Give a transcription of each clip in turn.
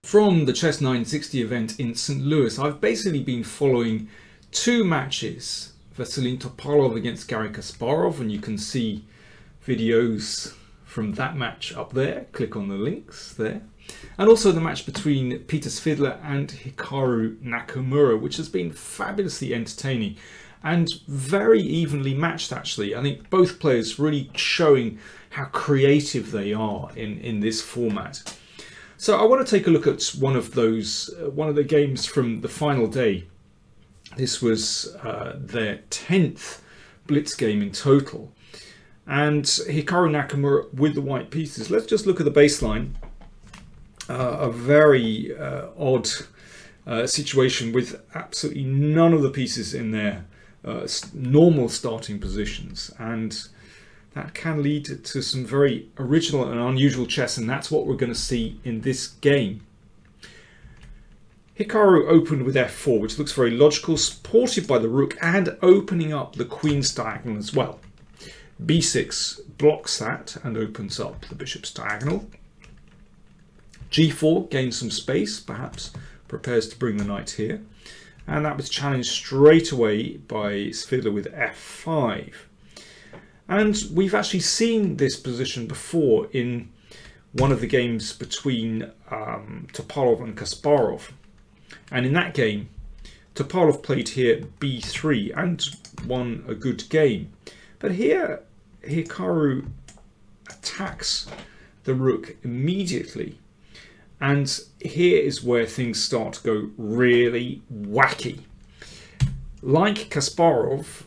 From the Chess 960 event in St. Louis, I've basically been following two matches. Vasilin Topalov against Garry Kasparov, and you can see videos from that match up there. Click on the links there. And also the match between Peter Svidler and Hikaru Nakamura, which has been fabulously entertaining and very evenly matched, actually. I think both players really showing how creative they are in this format. So I want to take a look at one of the games from the final day. This was their 10th Blitz game in total. And Hikaru Nakamura with the white pieces. Let's just look at the baseline. A very odd situation with absolutely none of the pieces in their normal starting positions. And that can lead to some very original and unusual chess, and that's what we're going to see in this game. Hikaru opened with f4, which looks very logical, supported by the rook and opening up the queen's diagonal as well. b6 blocks that and opens up the bishop's diagonal. g4 gains some space, perhaps prepares to bring the knight here. And that was challenged straight away by Svidler with f5. And we've actually seen this position before in one of the games between Topalov and Kasparov. And in that game, Topalov played here b3 and won a good game. But here, Hikaru attacks the rook immediately. And here is where things start to go really wacky. Like Kasparov,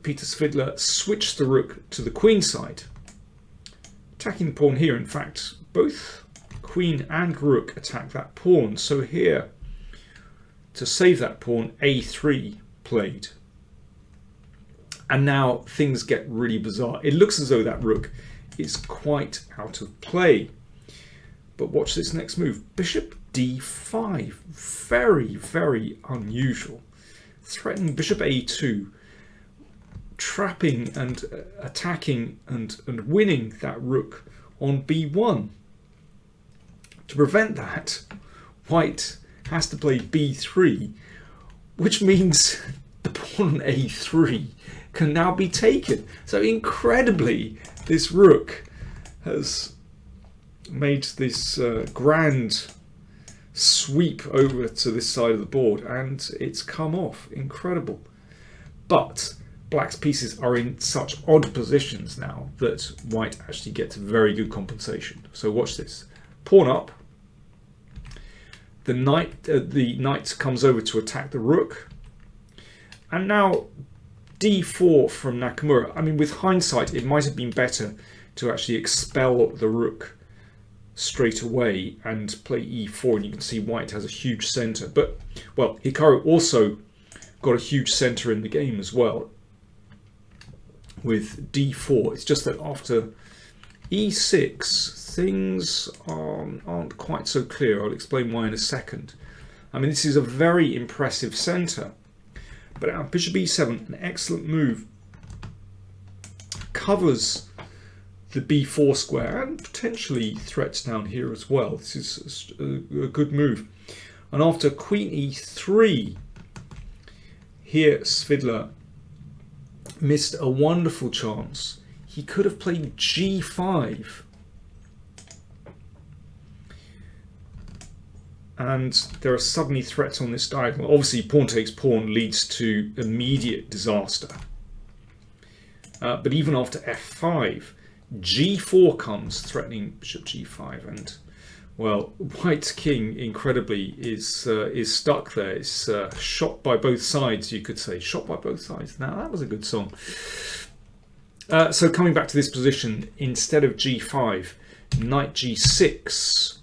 Peter Svidler switched the rook to the queen side. Attacking the pawn here, in fact, both queen and rook attack that pawn. So here, to save that pawn, a3 played. And now things get really bizarre. It looks as though that rook is quite out of play. But watch this next move. Bishop d5. Very, very unusual. Threatening bishop a2. Trapping and attacking and winning that rook on b1. To prevent that, white has to play b3, which means the pawn on a3 can now be taken. So incredibly, this rook has made this grand sweep over to this side of the board, and it's come off. Incredible. But black's pieces are in such odd positions now that white actually gets very good compensation. So watch this. Pawn up. The knight comes over to attack the rook. And now d4 from Nakamura. I mean, with hindsight, it might have been better to actually expel the rook straight away and play e4, and you can see white has a huge center. But, well, Hikaru also got a huge center in the game as well with d4. It's just that after e6, things aren't quite so clear. I'll explain why in a second. I mean, this is a very impressive center. But now bishop e7, an excellent move, covers the b4 square and potentially threats down here as well. This is a good move. And after queen e3, here Svidler missed a wonderful chance. He could have played g5. And there are suddenly threats on this diagonal. Obviously, pawn takes pawn leads to immediate disaster. But even after f5, g4 comes, threatening bishop g5, and well, white's king incredibly is stuck there. It's shot by both sides, you could say. Shot by both sides. Now that was a good song. So coming back to this position, instead of g5, knight g6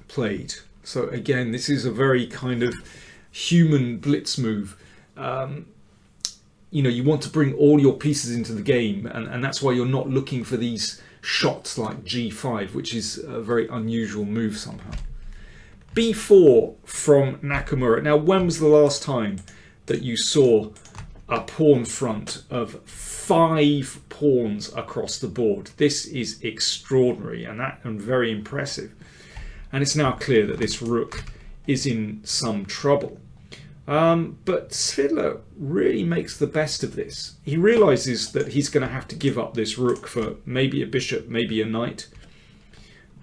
played. So again, this is a very kind of human blitz move. You know, you want to bring all your pieces into the game, and that's why you're not looking for these shots like g5, which is a very unusual move somehow. b4 from Nakamura. Now, when was the last time that you saw a pawn front of 5 pawns across the board. This is extraordinary and very impressive. And it's now clear that this rook is in some trouble. But Svidler really makes the best of this. He realizes that he's going to have to give up this rook for maybe a bishop, maybe a knight.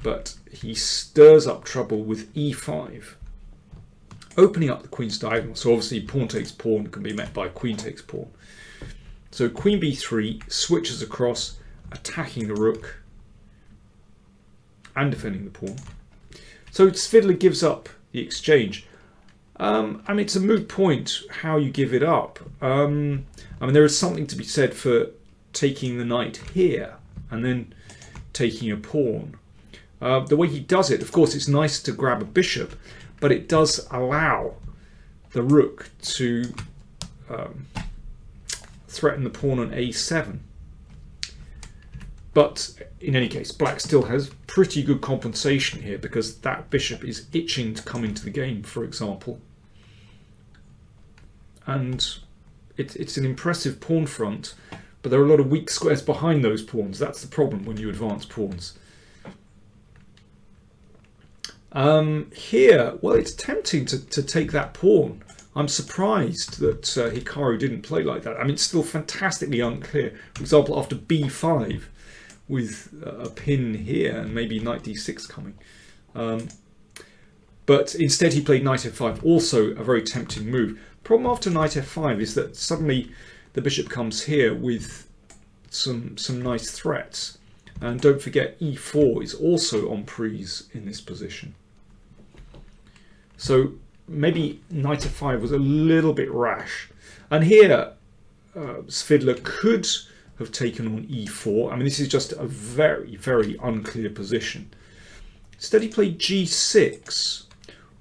But he stirs up trouble with e5, opening up the queen's diagonal. So obviously pawn takes pawn can be met by queen takes pawn. So queen b3 switches across, attacking the rook and defending the pawn. So Svidler gives up the exchange. I mean, it's a moot point how you give it up. I mean, there is something to be said for taking the knight here and then taking a pawn. The way he does it, of course, it's nice to grab a bishop, but it does allow the rook to threaten the pawn on a7. But in any case, black still has pretty good compensation here because that bishop is itching to come into the game, for example. And it's an impressive pawn front, but there are a lot of weak squares behind those pawns. That's the problem when you advance pawns. Here, well, it's tempting to take that pawn. I'm surprised that Hikaru didn't play like that. I mean, it's still fantastically unclear. For example, after b5, with a pin here and maybe knight d6 coming. But instead he played knight f5, also a very tempting move. Problem after knight f5 is that suddenly the bishop comes here with some nice threats. And don't forget e4 is also en prise in this position. So maybe knight f5 was a little bit rash. And here Svidler could have taken on e4. I mean, this is just a very, very unclear position. Instead he played g6.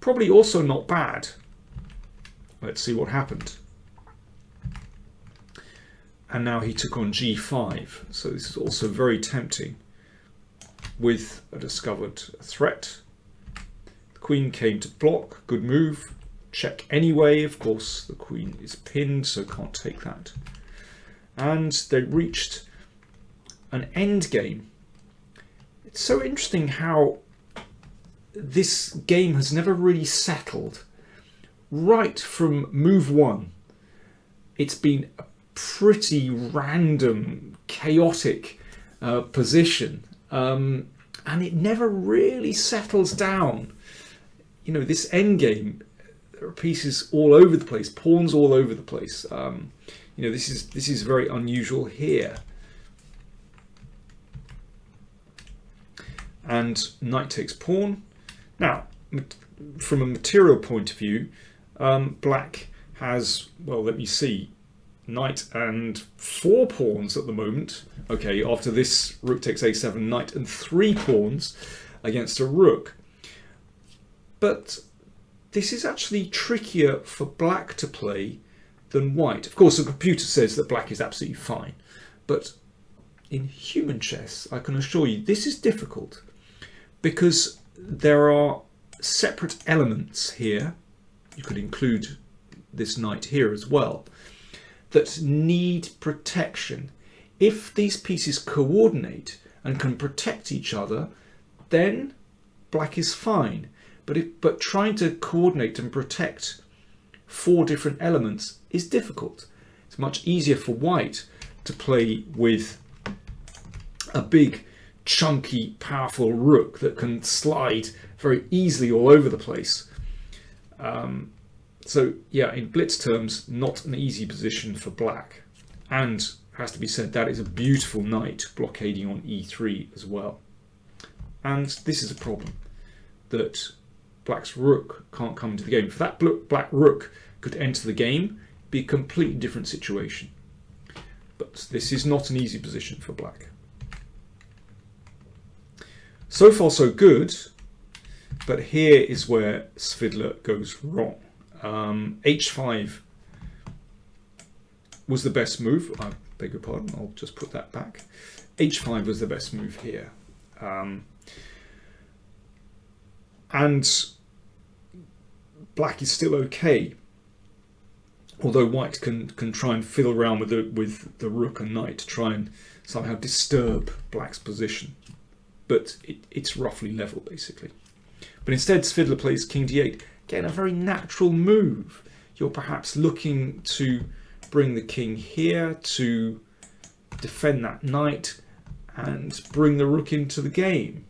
Probably also not bad. Let's see what happened. And now he took on g5. So this is also very tempting with a discovered threat. The queen came to block. Good move. Check anyway. Of course, the queen is pinned, so can't take that. And they reached an endgame. It's so interesting how this game has never really settled. Right from move 1, it's been a pretty random, chaotic position, and it never really settles down. You know, this endgame, there are pieces all over the place, pawns all over the place. You know, this is very unusual here. And knight takes pawn. Now, from a material point of view, black has, well, let me see, knight and 4 pawns at the moment. Okay, after this, rook takes a7, knight and 3 pawns against a rook. But this is actually trickier for black to play than white. Of course, the computer says that black is absolutely fine, but in human chess, I can assure you, this is difficult because there are separate elements here. You could include this knight here as well, that need protection. If these pieces coordinate and can protect each other, then black is fine. But trying to coordinate and protect 4 different elements is difficult. It's much easier for white to play with a big, chunky, powerful rook that can slide very easily all over the place. So yeah, in blitz terms, not an easy position for black. And has to be said, that is a beautiful knight blockading on e3 as well. And this is a problem, that black's rook can't come into the game. If that black rook could enter the game, it'd be a completely different situation. But this is not an easy position for black. So far so good, but here is where Svidler goes wrong. H5 was the best move. I beg your pardon, I'll just put that back. H5 was the best move here. And black is still okay. Although white can try and fiddle around with the rook and knight to try and somehow disturb black's position. But it's roughly level, basically. But instead, Svidler plays king d8. Again, a very natural move. You're perhaps looking to bring the king here to defend that knight and bring the rook into the game.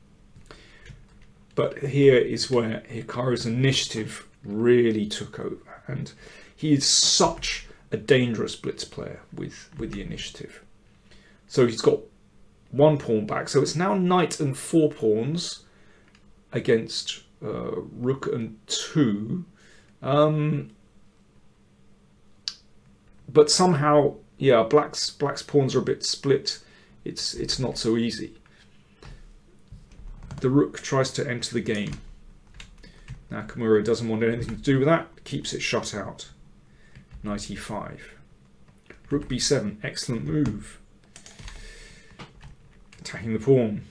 But here is where Hikaru's initiative really took over. And he is such a dangerous blitz player with the initiative. So he's got 1 pawn back. So it's now knight and 4 pawns against rook and 2. But somehow, yeah, black's pawns are a bit split. It's not so easy. The rook tries to enter the game. Nakamura doesn't want anything to do with that. Keeps it shut out. Knight e5. Rook b7. Excellent move. Attacking the pawn.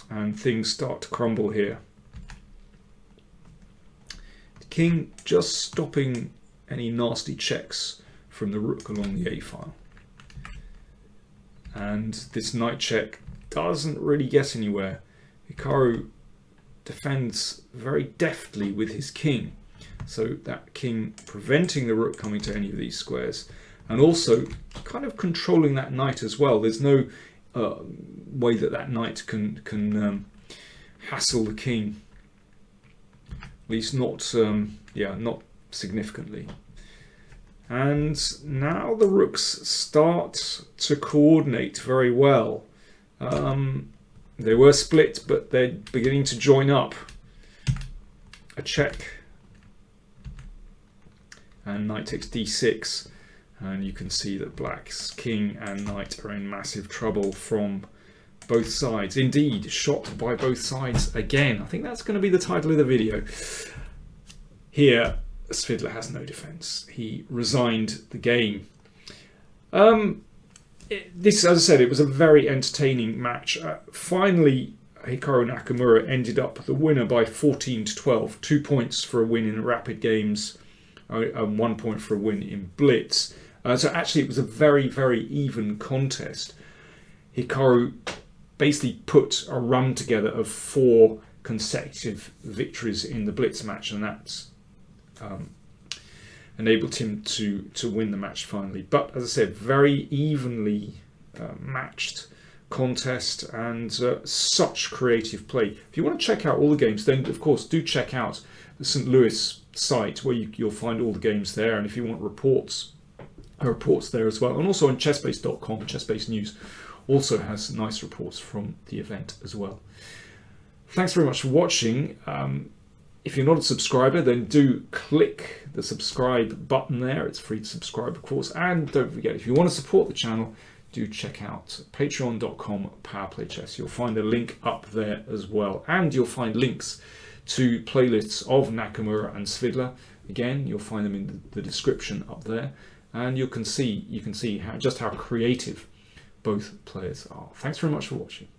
And things start to crumble here. The king just stopping any nasty checks from the rook along the a file. And this knight check doesn't really get anywhere. Hikaru defends very deftly with his king. So that king preventing the rook coming to any of these squares. And also kind of controlling that knight as well. There's no way that knight can hassle the king. At least not, not significantly. And now the rooks start to coordinate very well. They were split, but they're beginning to join up. A check. And knight takes d6. And you can see that black's king and knight are in massive trouble from both sides. Indeed, shot by both sides again. I think that's going to be the title of the video. Here, Svidler has no defense. He resigned the game. This, as I said, it was a very entertaining match. Finally, Hikaru Nakamura ended up the winner by 14-12. 2 points for a win in rapid games, and 1 point for a win in blitz. So actually, it was a very, very even contest. Hikaru basically put a run together of 4 consecutive victories in the blitz match, and that's enabled him to win the match finally. But as I said, very evenly matched contest, and such creative play. If you want to check out all the games, then of course do check out the St. Louis site, where you'll find all the games there. And if you want reports there as well. And also on chessbase.com, Chessbase News also has nice reports from the event as well. Thanks very much for watching. If you're not a subscriber, then do click the subscribe button there. It's free to subscribe, of course. And don't forget, if you want to support the channel, do check out patreon.com PowerPlayChess. You'll find a link up there as well. And you'll find links to playlists of Nakamura and Svidler. Again, you'll find them in the description up there. And you can see just how creative both players are. Thanks very much for watching.